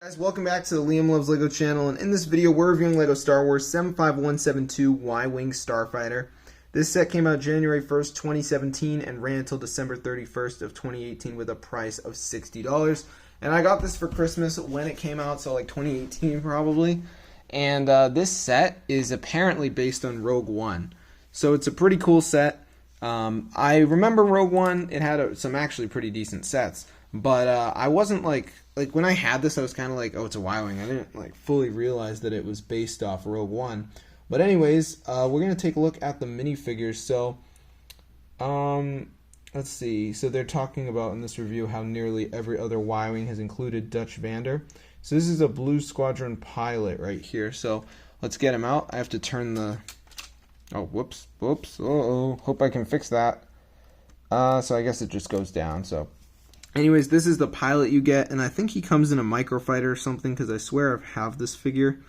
Guys, welcome back to the Liam Loves Lego channel, and in this video we're reviewing LEGO Star Wars 75172 YWing Starfighter. This set came out January 1st, 2017 and ran until December 31st of 2018 with a price of $60. And I got this for Christmas when it came out, so like 2018 probably. And this set is apparently based on Rogue One. So it's a pretty cool set. I remember Rogue One, it had some actually pretty decent sets. But I wasn't like when I had this, I was kind of like, oh, it's a YWing. I didn't like fully realize that it was based off Rogue One. But anyways, we're gonna take a look at the minifigures. So, let's see. So they're talking about in this review how nearly every other YWing has included Dutch Vander. So this is a Blue Squadron pilot right here. So let's get him out. I have to turn the. Oh, whoops. Hope I can fix that. So I guess it just goes down. So. Anyways, this is the pilot you get, and I think he comes in a microfighter or something, because I swear I have this figure.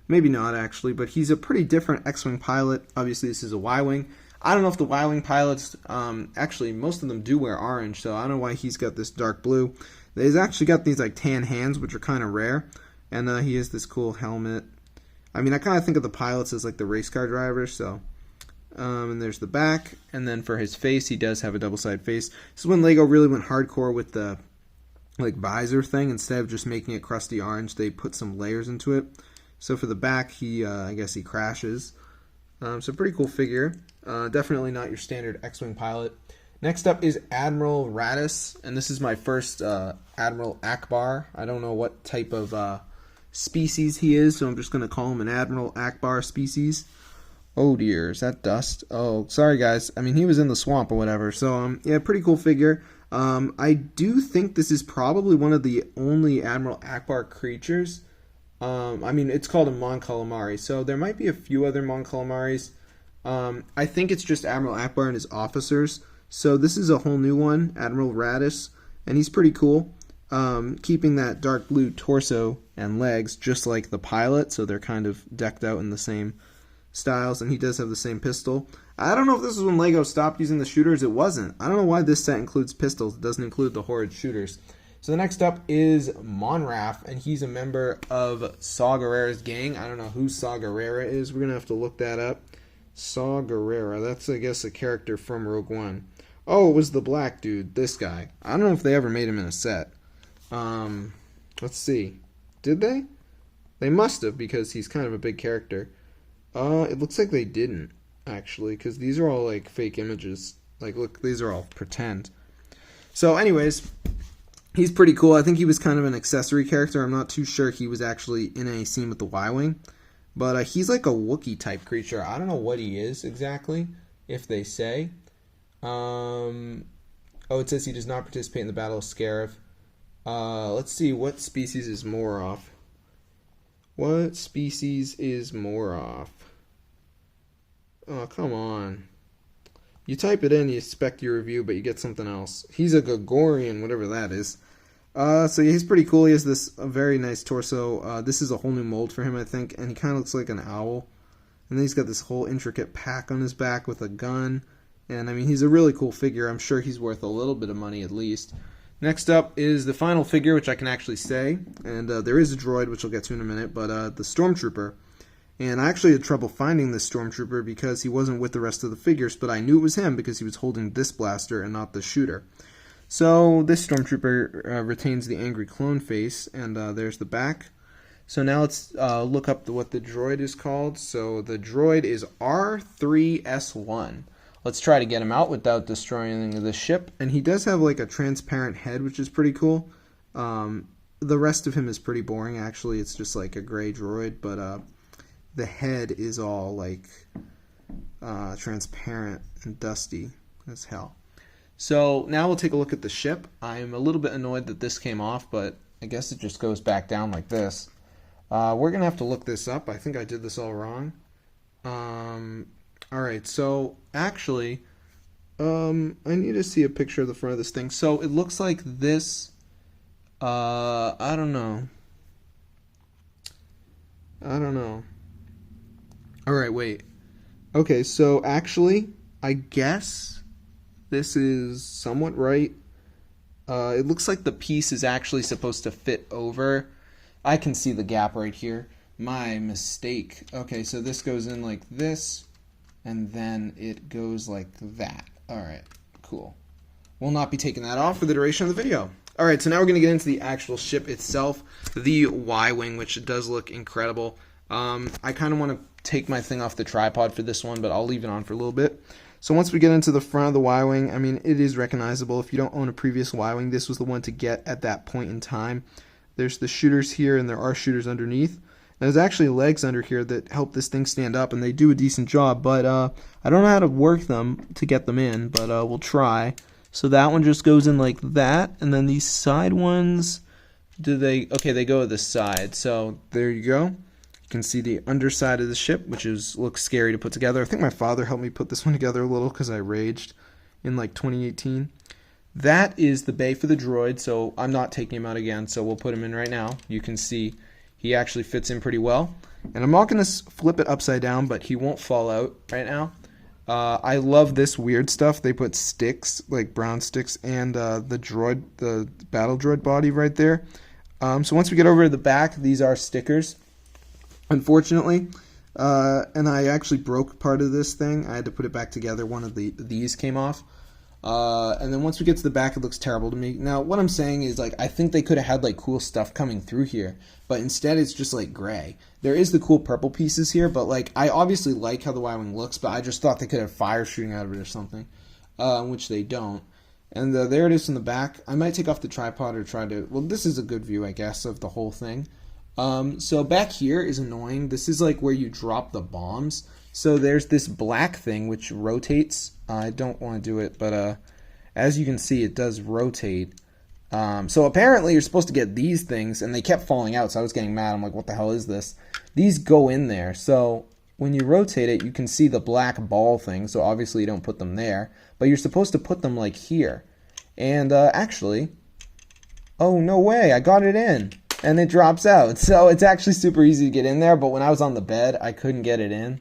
Maybe not, actually, but he's a pretty different X-Wing pilot. Obviously, this is a Y-Wing. I don't know if the Y-Wing pilots, actually, most of them do wear orange, so I don't know why he's got this dark blue. He's actually got these, like, tan hands, which are kind of rare, and he has this cool helmet. I mean, I kind of think of the pilots as, like, the race car drivers, so... and there's the back, and then for his face, he does have a double-sided face. This is when LEGO really went hardcore with the like visor thing. Instead of just making it crusty orange, they put some layers into it. So for the back, I guess he crashes. So pretty cool figure. Definitely not your standard X-Wing pilot. Next up is Admiral Raddus, and this is my first Admiral Akbar. I don't know what type of species he is, so I'm just going to call him an Admiral Akbar species. Oh dear, is that dust? Oh, sorry guys. I mean, he was in the swamp or whatever. So, yeah, pretty cool figure. I do think this is probably one of the only Admiral Akbar creatures. I mean, it's called a Mon Calamari, so there might be a few other Mon Calamaris. I think it's just Admiral Akbar and his officers. So this is a whole new one, Admiral Raddus, and he's pretty cool. Keeping that dark blue torso and legs, just like the pilot, so they're kind of decked out in the same styles, and he does have the same pistol. I don't know if this is when LEGO stopped using the shooters. It wasn't. I don't know why this set includes pistols. It doesn't include the horrid shooters. So the next up is Monrath, and he's a member of Saw Gerrera's gang. I don't know who Saw Gerrera is. We're going to have to look that up. Saw Gerrera. That's, I guess, a character from Rogue One. Oh, it was the black dude. This guy. I don't know if they ever made him in a set. Let's see. Did they? They must have, because he's kind of a big character. It looks like they didn't, actually, because these are all, like, fake images. Like, look, these are all pretend. So, anyways, he's pretty cool. I think he was kind of an accessory character. I'm not too sure he was actually in a scene with the Y-Wing. But he's like a Wookiee-type creature. I don't know what he is exactly, if they say. Oh, it says he does not participate in the Battle of Scarif. Let's see, what species is Moroff? What species is Moroff? Oh, come on. You type it in, you expect your review, but you get something else. He's a Gregorian, whatever that is. So yeah, he's pretty cool. He has this very nice torso. This is a whole new mold for him, I think, and he kind of looks like an owl. And then he's got this whole intricate pack on his back with a gun. And, I mean, he's a really cool figure. I'm sure he's worth a little bit of money at least. Next up is the final figure, which I can actually say, and there is a droid, which we'll get to in a minute, but the Stormtrooper. And I actually had trouble finding this Stormtrooper because he wasn't with the rest of the figures, but I knew it was him because he was holding this blaster and not the shooter. So this Stormtrooper retains the angry clone face, and there's the back. So now let's look up what the droid is called. So the droid is R3S1. Let's try to get him out without destroying the ship. And he does have like a transparent head, which is pretty cool. The rest of him is pretty boring, actually. It's just like a gray droid, but the head is all like transparent and dusty as hell. So now we'll take a look at the ship. I'm a little bit annoyed that this came off, but I guess it just goes back down like this. We're going to have to look this up. I think I did this all wrong. Alright, so actually, I need to see a picture of the front of this thing. So it looks like this, I don't know. Alright, wait. Okay, so actually, I guess this is somewhat right. It looks like the piece is actually supposed to fit over I can see the gap right here. My mistake. Okay, so this goes in like this, and then it goes like that. Alright, cool. We'll not be taking that off for the duration of the video. Alright, so now we're going to get into the actual ship itself, the YWing, which does look incredible. I kind of want to take my thing off the tripod for this one, but I'll leave it on for a little bit. So once we get into the front of the YWing, I mean, it is recognizable. If you don't own a previous YWing, this was the one to get at that point in time. There's the shooters here, and there are shooters underneath. There's actually legs under here that help this thing stand up, and they do a decent job, but I don't know how to work them to get them in, but we'll try. So that one just goes in like that, and then these side ones, okay, they go to the side. So there you go. You can see the underside of the ship, which looks scary to put together. I think my father helped me put this one together a little because I raged in like 2018. That is the bay for the droid, so I'm not taking him out again, so we'll put him in right now. You can see he actually fits in pretty well. And I'm not going to flip it upside down, but he won't fall out right now. I love this weird stuff. They put sticks, like brown sticks, and the battle droid body right there. So once we get over to the back, these are stickers, unfortunately. And I actually broke part of this thing. I had to put it back together. One of these came off. And then once we get to the back, it looks terrible to me. Now, what I'm saying is, like, I think they could have had, like, cool stuff coming through here, but instead it's just, like, gray. There is the cool purple pieces here, but, like, I obviously like how the YWing looks, but I just thought they could have fire shooting out of it or something, which they don't. And there it is in the back. I might take off the tripod or try to, well, this is a good view, I guess, of the whole thing. So back here is annoying. This is, like, where you drop the bombs. So there's this black thing which rotates. I don't want to do it, but as you can see, it does rotate. So apparently you're supposed to get these things, and they kept falling out, so I was getting mad. I'm like, what the hell is this? These go in there. So when you rotate it, you can see the black ball thing, so obviously you don't put them there. But you're supposed to put them like here. And actually, oh, no way, I got it in. And it drops out. So it's actually super easy to get in there, but when I was on the bed, I couldn't get it in.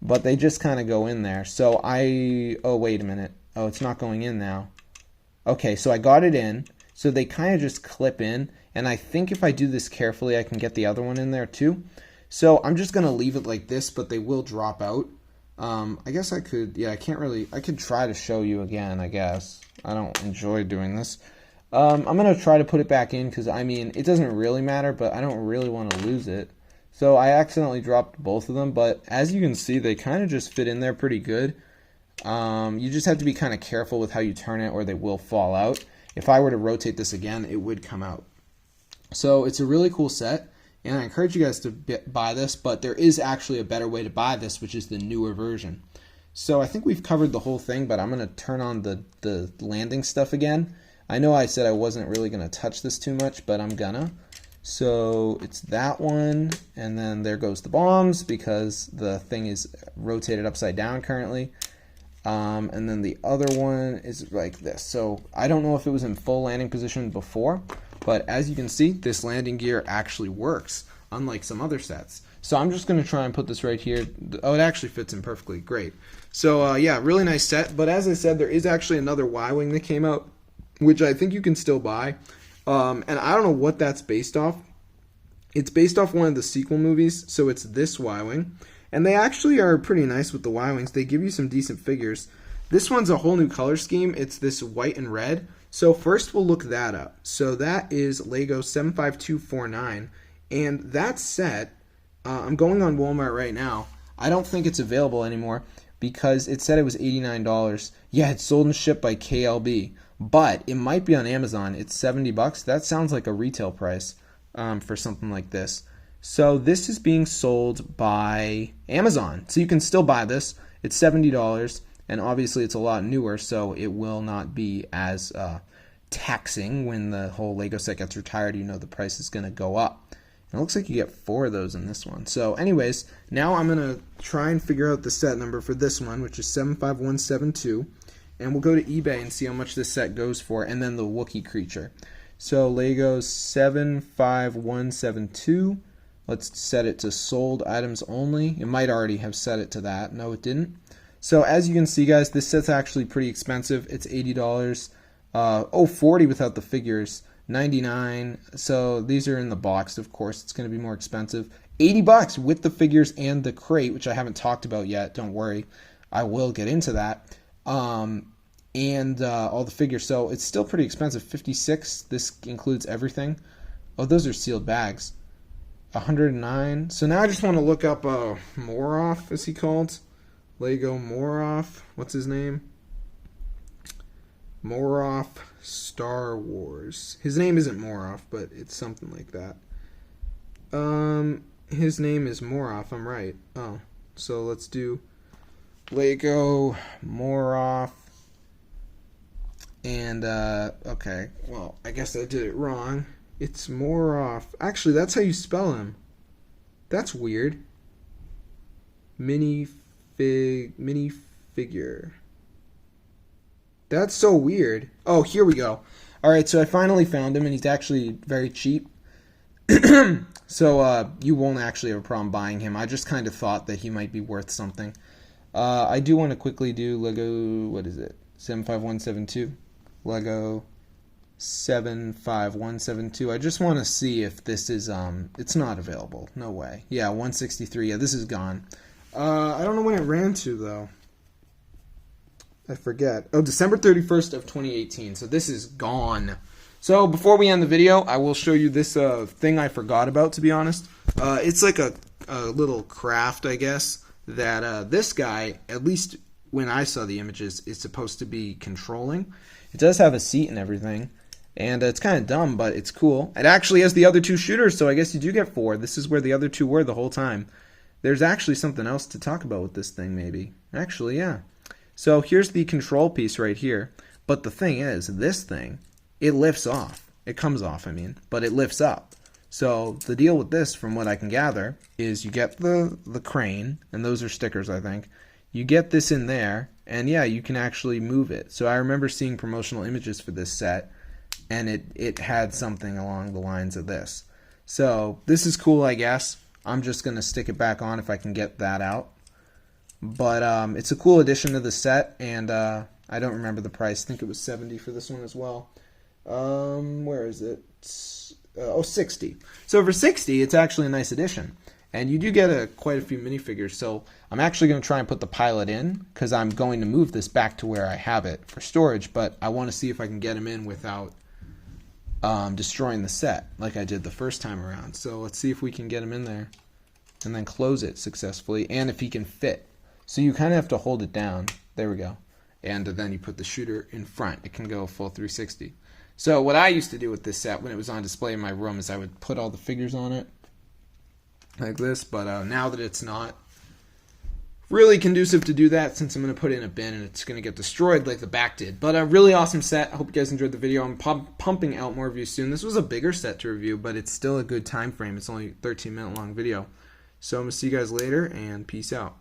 But they just kind of go in there. So oh, wait a minute. Oh, it's not going in now. Okay, so I got it in. So they kind of just clip in. And I think if I do this carefully, I can get the other one in there too. So I'm just going to leave it like this, but they will drop out. I guess I could, yeah, I could try to show you again, I guess. I don't enjoy doing this. I'm going to try to put it back in because, I mean, it doesn't really matter, but I don't really want to lose it. So I accidentally dropped both of them, but as you can see, they kind of just fit in there pretty good. You just have to be kind of careful with how you turn it or they will fall out. If I were to rotate this again, it would come out. So it's a really cool set, and I encourage you guys to buy this, but there is actually a better way to buy this, which is the newer version. So I think we've covered the whole thing, but I'm going to turn on the landing stuff again. I know I said I wasn't really going to touch this too much, but I'm gonna. So it's that one, and then there goes the bombs because the thing is rotated upside down currently. And then the other one is like this. So I don't know if it was in full landing position before, but as you can see, this landing gear actually works, unlike some other sets. So I'm just going to try and put this right here. Oh, it actually fits in perfectly. Great. So yeah, really nice set. But as I said, there is actually another YWing that came out, which I think you can still buy. And I don't know what that's based off. It's based off one of the sequel movies, so it's this YWing. And they actually are pretty nice with the YWings. They give you some decent figures. This one's a whole new color scheme. It's this white and red. So first we'll look that up. So that is Lego 75249. And that set, I'm going on Walmart right now. I don't think it's available anymore because it said it was $89. Yeah, it's sold and shipped by KLB. But it might be on Amazon. It's $70. That sounds like a retail price for something like this. So this is being sold by Amazon. So you can still buy this. It's $70, and obviously it's a lot newer, so it will not be as taxing when the whole Lego set gets retired. You know the price is going to go up. And it looks like you get 4 of those in this one. So anyways, now I'm going to try and figure out the set number for this one, which is 75172. And we'll go to eBay and see how much this set goes for, and then the Wookiee creature. So Lego 75172. Let's set it to sold items only. It might already have set it to that. No, it didn't. So as you can see, guys, this set's actually pretty expensive. It's $80. $40 without the figures. $99. So these are in the box, of course. It's going to be more expensive. $80 with the figures and the crate, which I haven't talked about yet. Don't worry, I will get into that. And all the figures. So it's still pretty expensive. $56. This includes everything. Oh, those are sealed bags. $109. So now I just want to look up Moroff, is he called? Lego Moroff. What's his name? Moroff Star Wars. His name isn't Moroff, but it's something like that. His name is Moroff, I'm right. Oh, so let's do Lego Moroff. And, okay, well, I guess I did it wrong. It's Moroff. Actually, that's how you spell him. That's weird. Minifigure. That's so weird. Oh, here we go. Alright, so I finally found him, and he's actually very cheap. So, you won't actually have a problem buying him. I just kind of thought that he might be worth something. I do want to quickly do Lego, what is it? 75172. Lego 75172. I just want to see if this is, it's not available. No way. Yeah, 163. Yeah, this is gone. I don't know when it ran to, though. I forget. Oh, December 31st of 2018. So this is gone. So before we end the video, I will show you this thing I forgot about, to be honest. It's like a little craft, I guess, that this guy, at least when I saw the images, is supposed to be controlling. It does have a seat and everything, and it's kind of dumb, but it's cool. It actually has the other two shooters, so I guess you do get 4. This is where the other 2 were the whole time. There's actually something else to talk about with this thing, maybe. Actually, yeah. So here's the control piece right here, but the thing is, this thing, it lifts off. It comes off, I mean, but it lifts up. So the deal with this, from what I can gather, is you get the crane, and those are stickers, I think. You get this in there, and yeah, you can actually move it. So I remember seeing promotional images for this set, and it had something along the lines of this. So this is cool, I guess. I'm just going to stick it back on if I can get that out. But it's a cool addition to the set, and I don't remember the price. I think it was $70 for this one as well. Where is it? Oh, $60. So for $60, it's actually a nice addition. And you do get quite a few minifigures, so I'm actually going to try and put the pilot in, because I'm going to move this back to where I have it for storage, but I want to see if I can get him in without destroying the set, like I did the first time around. So let's see if we can get him in there, and then close it successfully, and if he can fit. So you kind of have to hold it down. There we go. And then you put the shooter in front. It can go full 360. So what I used to do with this set when it was on display in my room is I would put all the figures on it, like this, but now that it's not really conducive to do that, since I'm going to put it in a bin and it's going to get destroyed like the back did. But a really awesome set. I hope you guys enjoyed the video. I'm pumping out more reviews soon. This was a bigger set to review, but it's still a good time frame. It's only a 13-minute long video. So I'm going to see you guys later, and peace out.